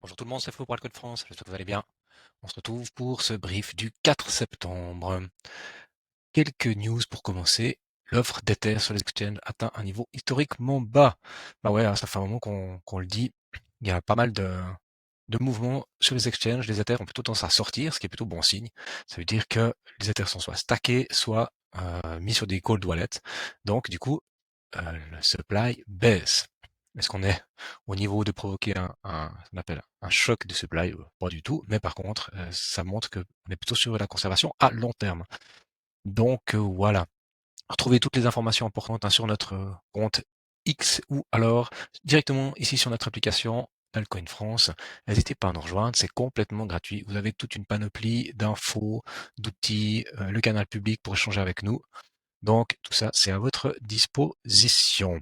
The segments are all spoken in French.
Bonjour tout le monde, c'est Flo pour Alco de France, j'espère que vous allez bien. On se retrouve pour ce brief du 4 septembre. Quelques news pour commencer. L'offre d'Ether sur les exchanges atteint un niveau historiquement bas. Bah ouais, hein, ça fait un moment qu'on le dit. Il y a pas mal de mouvements sur les exchanges. Les Ethers ont plutôt tendance à sortir, ce qui est plutôt bon signe. Ça veut dire que les Ethers sont soit stackés, soit mis sur des cold wallets. Donc du coup, le supply baisse. Est-ce qu'on est au niveau de provoquer ce qu'on appelle un choc de supply? Pas du tout, mais par contre, ça montre qu'on est plutôt sur la conservation à long terme. Donc voilà. Retrouvez toutes les informations importantes sur notre compte X ou alors directement ici sur notre application Altcoin France. N'hésitez pas à nous rejoindre, c'est complètement gratuit. Vous avez toute une panoplie d'infos, d'outils, le canal public pour échanger avec nous. Donc tout ça, c'est à votre disposition.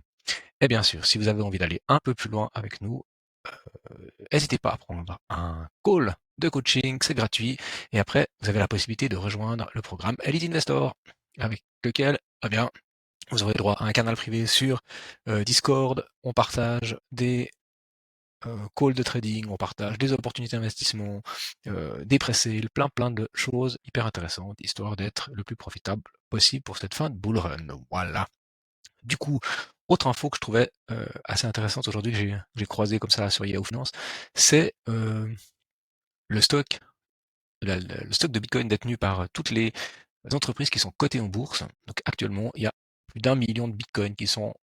Et bien sûr, si vous avez envie d'aller un peu plus loin avec nous, n'hésitez pas à prendre un call de coaching, c'est gratuit. Et après, vous avez la possibilité de rejoindre le programme Elite Investor, avec lequel, eh bien, vous aurez droit à un canal privé sur Discord. On partage des calls de trading, on partage des opportunités d'investissement, des pré-sales, plein de choses hyper intéressantes, histoire d'être le plus profitable possible pour cette fin de bull run. Voilà. Du coup, autre info que je trouvais assez intéressante aujourd'hui, que j'ai croisé comme ça sur Yahoo Finance, c'est le stock, le stock de Bitcoin détenu par toutes les entreprises qui sont cotées en bourse. Donc actuellement, il y a plus d'1 million de Bitcoin qui sont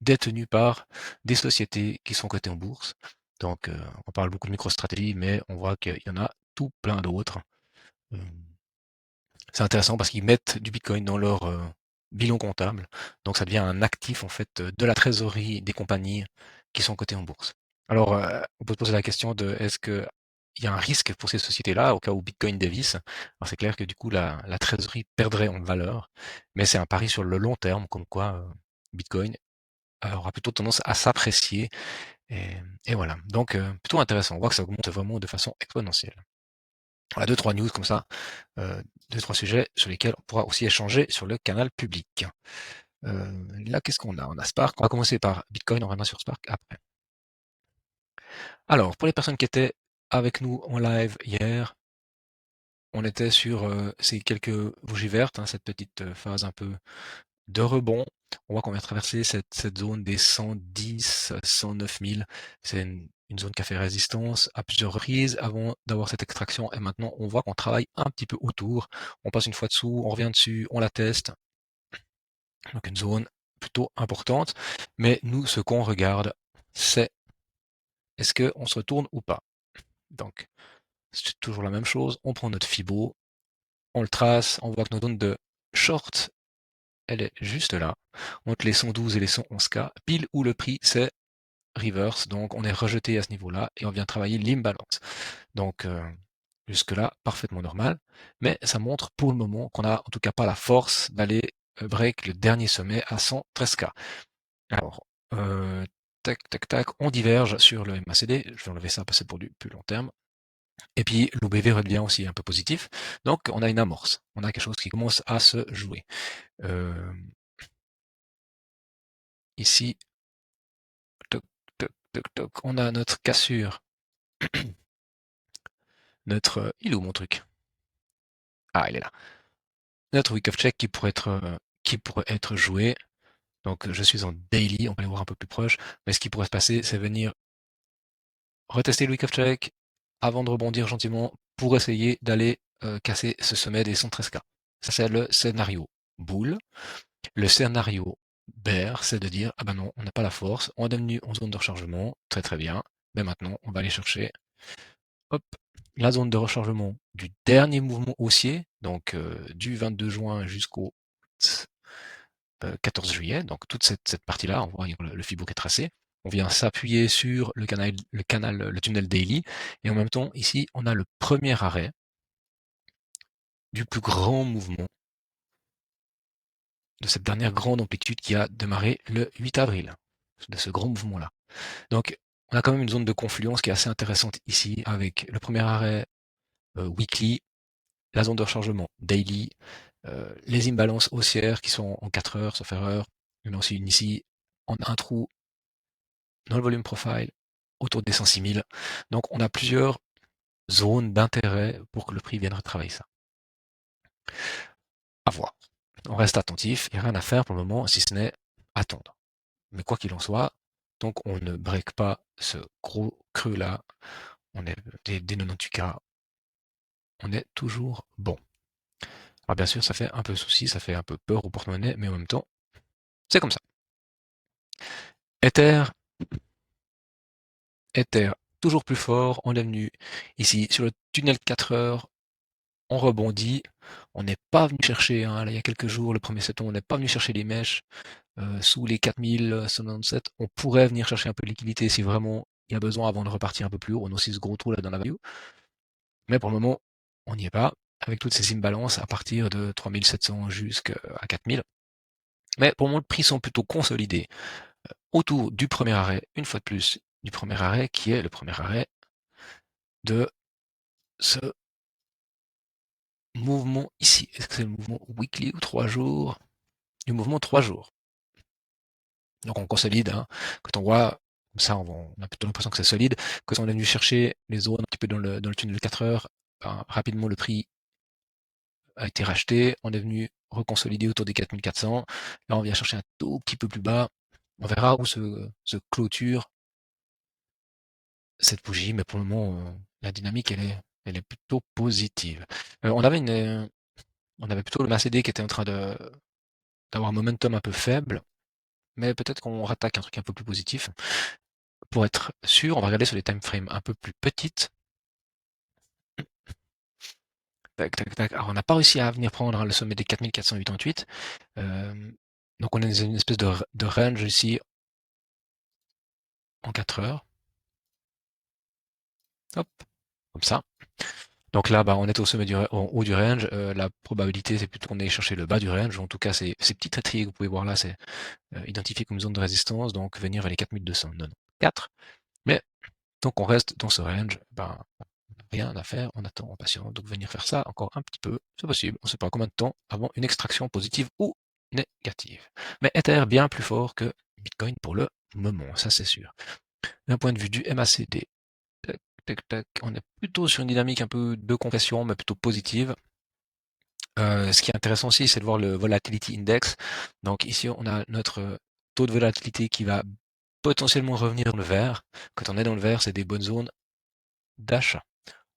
détenus par des sociétés qui sont cotées en bourse. Donc on parle beaucoup de MicroStrategy, mais on voit qu'il y en a tout plein d'autres. Euh, C'est intéressant parce qu'ils mettent du Bitcoin dans leur bilan comptable. Donc ça devient un actif en fait de la trésorerie des compagnies qui sont cotées en bourse. Alors on peut se poser la question de est-ce que il y a un risque pour ces sociétés-là au cas où Bitcoin dévisse. Alors c'est clair que du coup la trésorerie perdrait en valeur, mais c'est un pari sur le long terme, comme quoi Bitcoin aura plutôt tendance à s'apprécier. Et, et voilà. Donc plutôt intéressant. On voit que ça augmente vraiment de façon exponentielle. Voilà, deux, trois news comme ça, deux, trois sujets sur lesquels on pourra aussi échanger sur le canal public. Là, qu'est-ce qu'on a? On a Spark. On va commencer par Bitcoin, on reviendra sur Spark après. Alors, pour les personnes qui étaient avec nous en live hier, on était sur ces quelques bougies vertes, hein, cette petite phase un peu de rebond. On voit qu'on vient traverser cette zone des 110, 109 000. C'est une zone qui a fait résistance à plusieurs reprises avant d'avoir cette extraction. Et maintenant, on voit qu'on travaille un petit peu autour. On passe une fois dessous, on revient dessus, on la teste. Donc une zone plutôt importante. Mais nous, ce qu'on regarde, c'est est-ce qu'on se retourne ou pas. Donc, c'est toujours la même chose. On prend notre Fibo, on le trace, on voit que notre zone de short, elle est juste là, entre les 112 et les 111K, pile où le prix c'est reverse, donc on est rejeté à ce niveau-là et on vient travailler l'imbalance. Donc jusque-là, parfaitement normal, mais ça montre pour le moment qu'on n'a en tout cas pas la force d'aller break le dernier sommet à 113K. Alors, tac, tac, tac, on diverge sur le MACD, je vais enlever ça parce que c'est pour du plus long terme. Et puis l'OBV redevient aussi un peu positif, donc on a une amorce, on a quelque chose qui commence à se jouer. Euh, Ici, toc, toc, toc, toc, on a notre cassure, notre... il est où mon truc? Ah, il est là. Notre week of check qui pourrait être joué. Donc je suis en daily, on va aller voir un peu plus proche. Mais ce qui pourrait se passer, c'est venir retester le week of check avant de rebondir gentiment pour essayer d'aller casser ce sommet des 113K. Ça, c'est le scénario boule. Le scénario bear, c'est de dire, ah ben non, on n'a pas la force, on est devenu en zone de rechargement, très très bien, mais maintenant, on va aller chercher, hop, la zone de rechargement du dernier mouvement haussier, donc du 22 juin jusqu'au 14 juillet, donc toute cette partie-là, on voit le Fibo qui est tracé. On vient s'appuyer sur le tunnel daily, et en même temps, ici, on a le premier arrêt du plus grand mouvement de cette dernière grande amplitude qui a démarré le 8 avril, de ce grand mouvement-là. Donc, on a quand même une zone de confluence qui est assez intéressante ici, avec le premier arrêt weekly, la zone de rechargement daily, les imbalances haussières qui sont en 4 heures, sauf erreur. Il y en a aussi une ici, en un trou dans le volume profile, autour des 106 000. Donc on a plusieurs zones d'intérêt pour que le prix vienne retravailler ça. À voir. On reste attentif, il n'y a rien à faire pour le moment, si ce n'est attendre. Mais quoi qu'il en soit, donc on ne break pas ce gros creux-là, on est des 98K, on est toujours bon. Alors bien sûr, ça fait un peu souci, ça fait un peu peur au porte-monnaie, mais en même temps, c'est comme ça. Ether, toujours plus fort, on est venu ici sur le tunnel 4 heures, on rebondit, on n'est pas venu chercher, là, il y a quelques jours, le 1er septembre, on n'est pas venu chercher les mèches sous les 4077, on pourrait venir chercher un peu de liquidité si vraiment il y a besoin avant de repartir un peu plus haut, on a aussi ce gros trou là dans la value, mais pour le moment, on n'y est pas, avec toutes ces imbalances à partir de 3700 jusqu'à 4000. Mais pour le moment, les prix sont plutôt consolidés autour du premier arrêt, une fois de plus, du premier arrêt qui est le premier arrêt de ce mouvement ici. Est-ce que c'est le mouvement weekly ou 3 jours? Du mouvement 3 jours. Donc on consolide, hein. Quand on voit comme ça, on a plutôt l'impression que c'est solide. Quand on est venu chercher les zones un petit peu dans le tunnel 4 heures, ben, rapidement le prix a été racheté, on est venu reconsolider autour des 4400. Là, on vient chercher un tout petit peu plus bas. On verra où se clôture cette bougie, mais pour le moment, la dynamique, elle est plutôt positive. On avait plutôt le MACD qui était en train d'avoir un momentum un peu faible, mais peut-être qu'on rattaque un truc un peu plus positif. Pour être sûr, on va regarder sur des time frames un peu plus petites. Tac, tac, tac. Alors, on n'a pas réussi à venir prendre le sommet des 4488. Donc on a une espèce de range ici en 4 heures. Hop, comme ça. Donc là, bah, on est au sommet en haut du range. La probabilité, c'est plutôt qu'on aille chercher le bas du range. En tout cas, ces petits traits que vous pouvez voir là, c'est identifié comme zone de résistance, donc venir vers les 4294. Mais donc on reste dans ce range, ben, rien à faire, on attend, on patiente. Donc venir faire ça encore un petit peu, c'est possible. On ne sait pas combien de temps avant une extraction positive ou négative. Mais Ether bien plus fort que Bitcoin pour le moment, ça c'est sûr. D'un point de vue du MACD, tac, tac, tac, on est plutôt sur une dynamique un peu de compression, mais plutôt positive. Ce qui est intéressant aussi, c'est de voir le Volatility Index. Donc ici, on a notre taux de volatilité qui va potentiellement revenir dans le vert. Quand on est dans le vert, c'est des bonnes zones d'achat.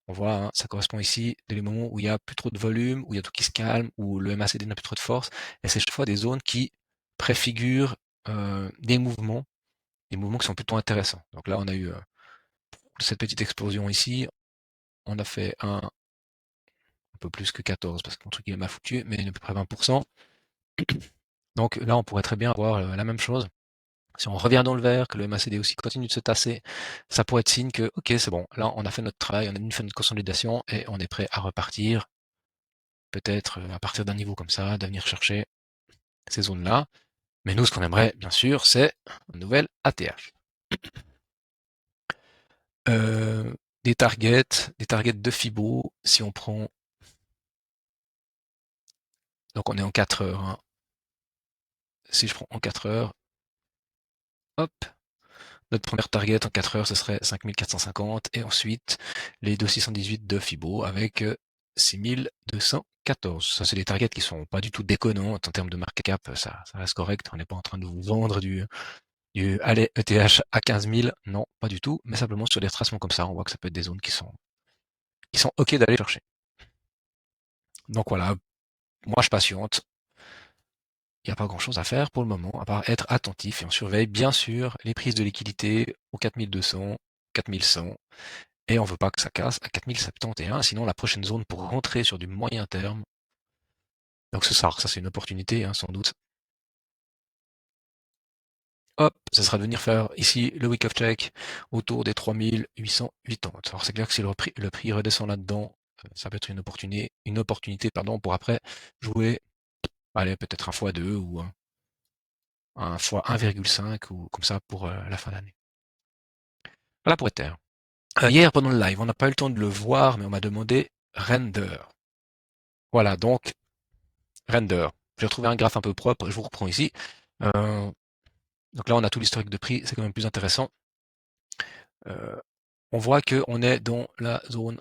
On voit, hein, ça correspond ici des moments où il y a plus trop de volume, où il y a tout qui se calme, où le MACD n'a plus trop de force. Et c'est chaque fois des zones qui préfigurent des mouvements qui sont plutôt intéressants. Donc là, on a eu cette petite explosion ici. On a fait un peu plus que 14 parce que mon truc est mal foutu, mais à peu près 20%. Donc là, on pourrait très bien avoir la même chose. Si on revient dans le vert, que le MACD aussi continue de se tasser, ça pourrait être signe que, ok, c'est bon, là, on a fait notre travail, on a fait notre consolidation et on est prêt à repartir, peut-être à partir d'un niveau comme ça, de venir chercher ces zones-là. Mais nous, ce qu'on aimerait, bien sûr, c'est une nouvelle ATH. Des targets de Fibo, si on prend, donc on est en 4 heures, hein. Si je prends en 4 heures, hop, notre première target en 4 heures, ce serait 5450, et ensuite les 2618 de Fibo avec 6214. Ça, c'est des targets qui sont pas du tout déconnants en termes de market cap, ça reste correct. On n'est pas en train de vous vendre du allez, ETH à 15 000, non, pas du tout, mais simplement sur des retracements comme ça, on voit que ça peut être des zones qui sont ok d'aller chercher. Donc voilà, moi je patiente. Il n'y a pas grand chose à faire pour le moment, à part être attentif et on surveille bien sûr les prises de liquidité aux 4200, 4100, et on veut pas que ça casse à 4071, sinon la prochaine zone pour rentrer sur du moyen terme. Donc ça c'est une opportunité, hein, sans doute. Hop, ça sera de venir faire ici le week of check autour des 3880. Alors c'est clair que si le prix redescend là-dedans, ça peut être une opportunité pardon, pour après jouer, allez, peut-être un x2 ou un x 1,5 ou comme ça pour la fin d'année. Voilà pour Ether. Hier pendant le live, on n'a pas eu le temps de le voir, mais on m'a demandé render. Voilà, donc render. J'ai retrouvé un graphe un peu propre, je vous reprends ici. Donc là, on a tout l'historique de prix, c'est quand même plus intéressant. on voit qu'on est dans la zone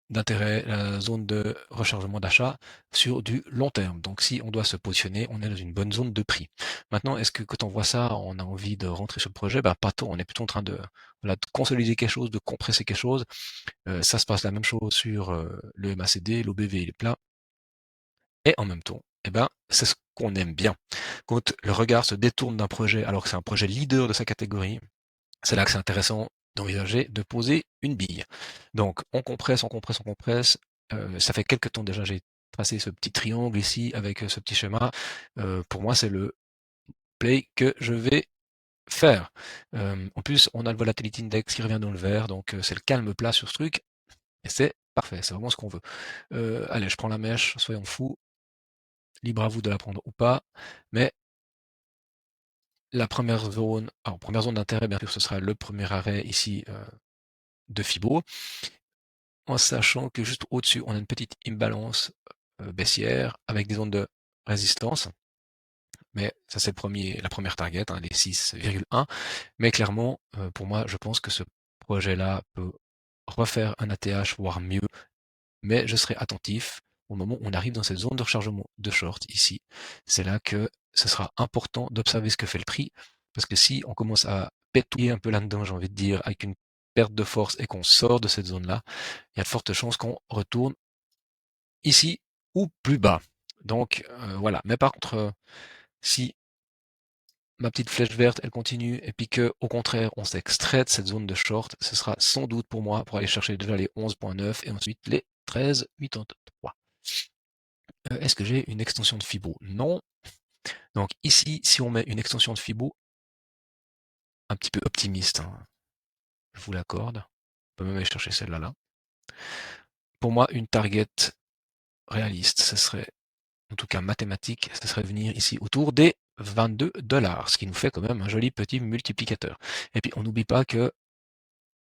d'intérêt, la zone de rechargement d'achat sur du long terme. Donc si on doit se positionner, on est dans une bonne zone de prix. Maintenant, est-ce que quand on voit ça, on a envie de rentrer sur le projet? Ben, pas tant, on est plutôt en train de, voilà, de consolider quelque chose, de compresser quelque chose. Ça se passe la même chose sur le MACD, l'OBV, les plats. Et en même temps, eh ben, c'est ce qu'on aime bien. Quand le regard se détourne d'un projet alors que c'est un projet leader de sa catégorie, c'est là que c'est intéressant d'envisager de poser une bille. Donc on compresse, on compresse, on compresse. Ça fait quelques temps déjà j'ai tracé ce petit triangle ici avec ce petit schéma. Pour moi, c'est le play que je vais faire. En plus, on a le Volatility Index qui revient dans le vert, donc c'est le calme plat sur ce truc. Et c'est parfait, c'est vraiment ce qu'on veut. Allez, je prends la mèche, soyons fous. Libre à vous de la prendre ou pas. Mais la première zone d'intérêt, bien sûr, ce sera le premier arrêt ici de Fibo, en sachant que juste au-dessus, on a une petite imbalance baissière avec des zones de résistance. Mais ça, c'est la première target, hein, les 6,1. Mais clairement, pour moi, je pense que ce projet-là peut refaire un ATH, voire mieux. Mais je serai attentif au moment où on arrive dans cette zone de rechargement de short ici. C'est là que ce sera important d'observer ce que fait le prix, parce que si on commence à pétouiller un peu là-dedans, j'ai envie de dire, avec une perte de force et qu'on sort de cette zone-là, il y a de fortes chances qu'on retourne ici ou plus bas. Donc voilà. Mais par contre, si ma petite flèche verte, elle continue, et puis que, au contraire, on s'extrait de cette zone de short, ce sera sans doute pour moi pour aller chercher déjà les 11,9 et ensuite les 13,83. Est-ce que j'ai une extension de Fibo? Non. Donc ici, si on met une extension de Fibo, un petit peu optimiste, hein, je vous l'accorde, on peut même aller chercher celle-là là. Pour moi, une target réaliste, ce serait, en tout cas mathématique, ce serait venir ici autour des 22$, ce qui nous fait quand même un joli petit multiplicateur. Et puis on n'oublie pas que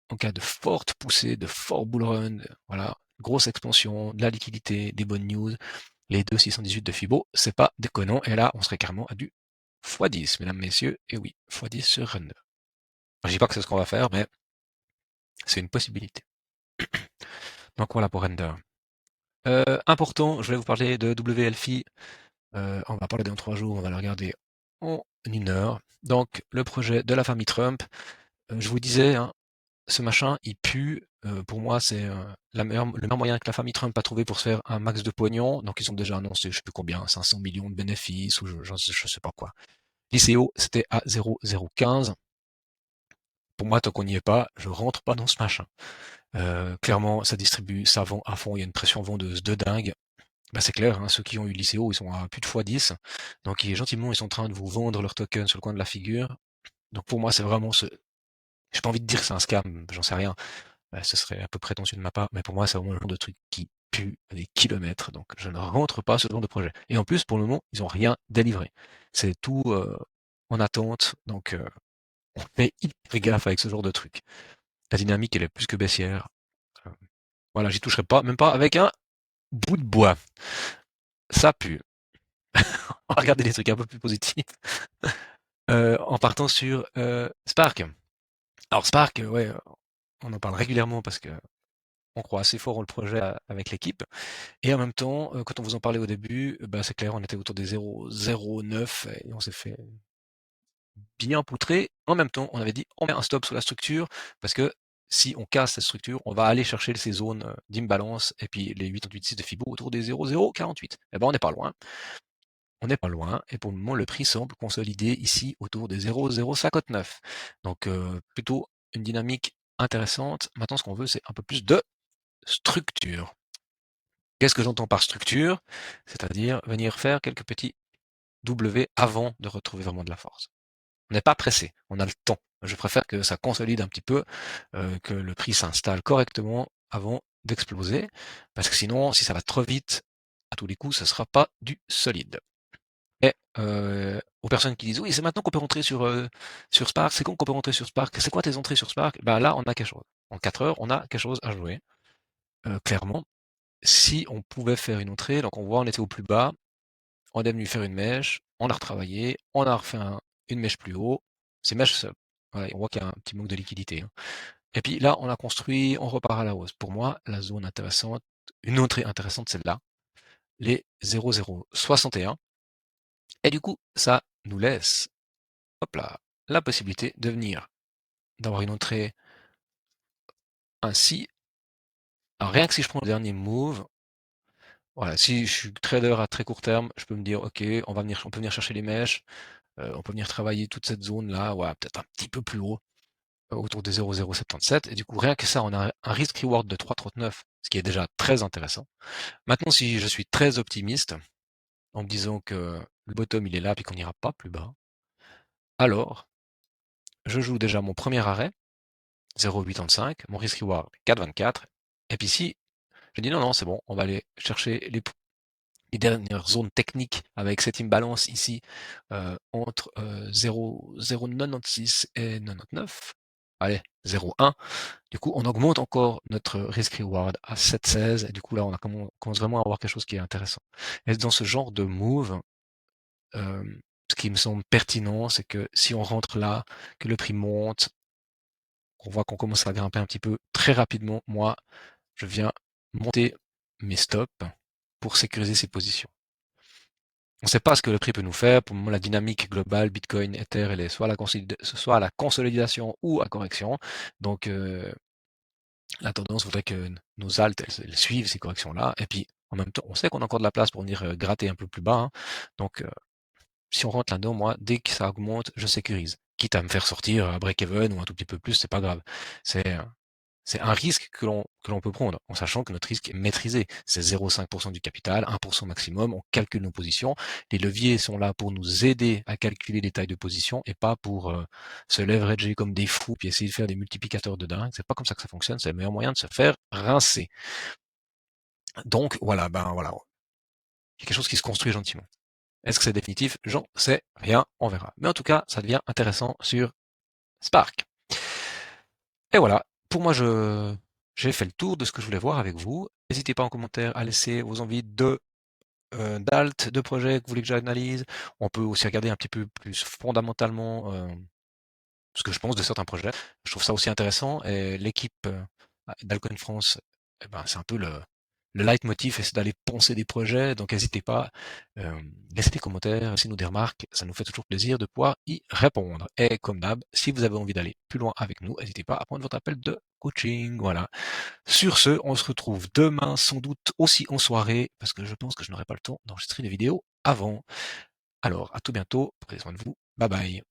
en cas de forte poussée, de fort bull run, voilà, grosse expansion, de la liquidité, des bonnes news, les 2,618 de Fibo, c'est pas déconnant, et là on serait carrément à du x10, mesdames, messieurs, et oui, x10 sur Render. Je dis pas que c'est ce qu'on va faire, mais c'est une possibilité. Donc voilà pour Render. Important, je voulais vous parler de WLFI. On va parler dans 3 jours, on va la regarder en 1 heure. Donc le projet de la famille Trump, je vous disais, hein, ce machin, il pue. Pour moi, c'est le meilleur moyen que la famille Trump a trouvé pour se faire un max de pognon. Donc ils ont déjà annoncé, je sais plus combien, 500 millions de bénéfices ou je sais pas quoi. L'ICO, c'était à 0,015. Pour moi, tant qu'on n'y est pas, je rentre pas dans ce machin. Clairement, ça distribue, ça vend à fond, il y a une pression vendeuse de dingue. Bah, c'est clair, hein, ceux qui ont eu l'ICO, ils sont à plus de x10. Donc, gentiment, ils sont en train de vous vendre leur token sur le coin de la figure. Donc, pour moi, c'est vraiment j'ai pas envie de dire que c'est un scam, j'en sais rien. Ce serait un peu prétentieux de ma part, mais pour moi, c'est vraiment le genre de truc qui pue des kilomètres. Donc, je ne rentre pas ce genre de projet. Et en plus, pour le moment, ils ont rien délivré. C'est tout en attente. Donc, on fait hyper gaffe avec ce genre de truc. La dynamique, elle est plus que baissière. Euh, Voilà, j'y toucherai pas, même pas avec un bout de bois. Ça pue. On va regarder des trucs un peu plus positifs. En partant sur Spark. Alors Spark, ouais, on en parle régulièrement parce que on croit assez fort en le projet avec l'équipe. Et en même temps, quand on vous en parlait au début, bah, c'est clair, on était autour des 0,09 et on s'est fait bien poutrer. En même temps, on avait dit on met un stop sur la structure parce que si on casse cette structure, on va aller chercher ces zones d'imbalance et puis les 8,86 de Fibo autour des 0,048. Eh ben, on n'est pas loin. On n'est pas loin, et pour le moment, le prix semble consolider ici autour des 0,059. Donc, plutôt une dynamique intéressante. Maintenant, ce qu'on veut, c'est un peu plus de structure. Qu'est-ce que j'entends par structure? C'est-à-dire venir faire quelques petits W avant de retrouver vraiment de la force. On n'est pas pressé, on a le temps. Je préfère que ça consolide un petit peu, que le prix s'installe correctement avant d'exploser, parce que sinon, si ça va trop vite, à tous les coups, ce ne sera pas du solide. Et aux personnes qui disent: «Oui, c'est maintenant qu'on peut rentrer sur Spark, c'est quand qu'on peut rentrer sur Spark? C'est quoi tes entrées sur Spark?» Bah, là, on a quelque chose. En 4 heures, on a quelque chose à jouer, clairement. Si on pouvait faire une entrée, donc on voit, on était au plus bas, on est venu faire une mèche, on a retravaillé, on a refait une mèche plus haut. Ces mèches Voilà, on voit qu'il y a un petit manque de liquidité, hein. Et puis là, on a construit, on repart à la hausse. Pour moi, la zone intéressante, une autre intéressante, celle-là, les 0,061. Et du coup, ça nous laisse, hop là, la possibilité de venir, d'avoir une entrée ainsi. Alors rien que si je prends le dernier move, voilà, si je suis trader à très court terme, je peux me dire, ok, on peut venir chercher les mèches, on peut venir travailler toute cette zone-là, ouais, peut-être un petit peu plus haut, autour des 0,077. Et du coup, rien que ça, on a un risk reward de 3,39, ce qui est déjà très intéressant. Maintenant, si je suis très optimiste, en me disant que le bottom il est là, puis qu'on n'ira pas plus bas, alors je joue déjà mon premier arrêt, 0,85, mon risk reward 4,24, et puis si je dis non, non, c'est bon, on va aller chercher les dernières zones techniques avec cette imbalance ici entre 0,96 et 99. Allez, 0,1. Du coup, on augmente encore notre risk reward à 7,16 et du coup là, commence vraiment à avoir quelque chose qui est intéressant. Et dans ce genre de move, ce qui me semble pertinent, c'est que si on rentre là, que le prix monte, on voit qu'on commence à grimper un petit peu très rapidement, moi, je viens monter mes stops pour sécuriser ces positions. On ne sait pas ce que le prix peut nous faire. Pour le moment, la dynamique globale, Bitcoin, Ether, elle est soit à la consolidation ou à correction. Donc, la tendance voudrait que nos alts elles suivent ces corrections-là. Et puis, en même temps, on sait qu'on a encore de la place pour venir gratter un peu plus bas, hein. Donc, si on rentre là-dedans, moi, dès que ça augmente, je sécurise. Quitte à me faire sortir à break-even ou un tout petit peu plus, c'est pas grave. C'est euh, c'est un risque que l'on peut prendre, en sachant que notre risque est maîtrisé. C'est 0,5% du capital, 1% maximum, on calcule nos positions. Les leviers sont là pour nous aider à calculer les tailles de position et pas pour se leverager comme des fous puis essayer de faire des multiplicateurs de dingue. C'est pas comme ça que ça fonctionne, c'est le meilleur moyen de se faire rincer. Donc voilà, ben voilà, il y a quelque chose qui se construit gentiment. Est-ce que c'est définitif? J'en sais rien, on verra. Mais en tout cas, ça devient intéressant sur Spark. Et voilà, pour moi, j'ai fait le tour de ce que je voulais voir avec vous. N'hésitez pas en commentaire à laisser vos envies d'alt, de projets que vous voulez que j'analyse. On peut aussi regarder un petit peu plus fondamentalement ce que je pense de certains projets. Je trouve ça aussi intéressant. Et l'équipe d'Alcoin France, eh ben, c'est un peu le leitmotiv, c'est d'aller poncer des projets. Donc n'hésitez pas, laissez des commentaires, laissez-nous des remarques. Ça nous fait toujours plaisir de pouvoir y répondre. Et comme d'hab, si vous avez envie d'aller plus loin avec nous, n'hésitez pas à prendre votre appel de coaching. Voilà. Sur ce, on se retrouve demain, sans doute aussi en soirée, parce que je pense que je n'aurai pas le temps d'enregistrer les vidéos avant. Alors, à tout bientôt. Prenez soin de vous. Bye bye.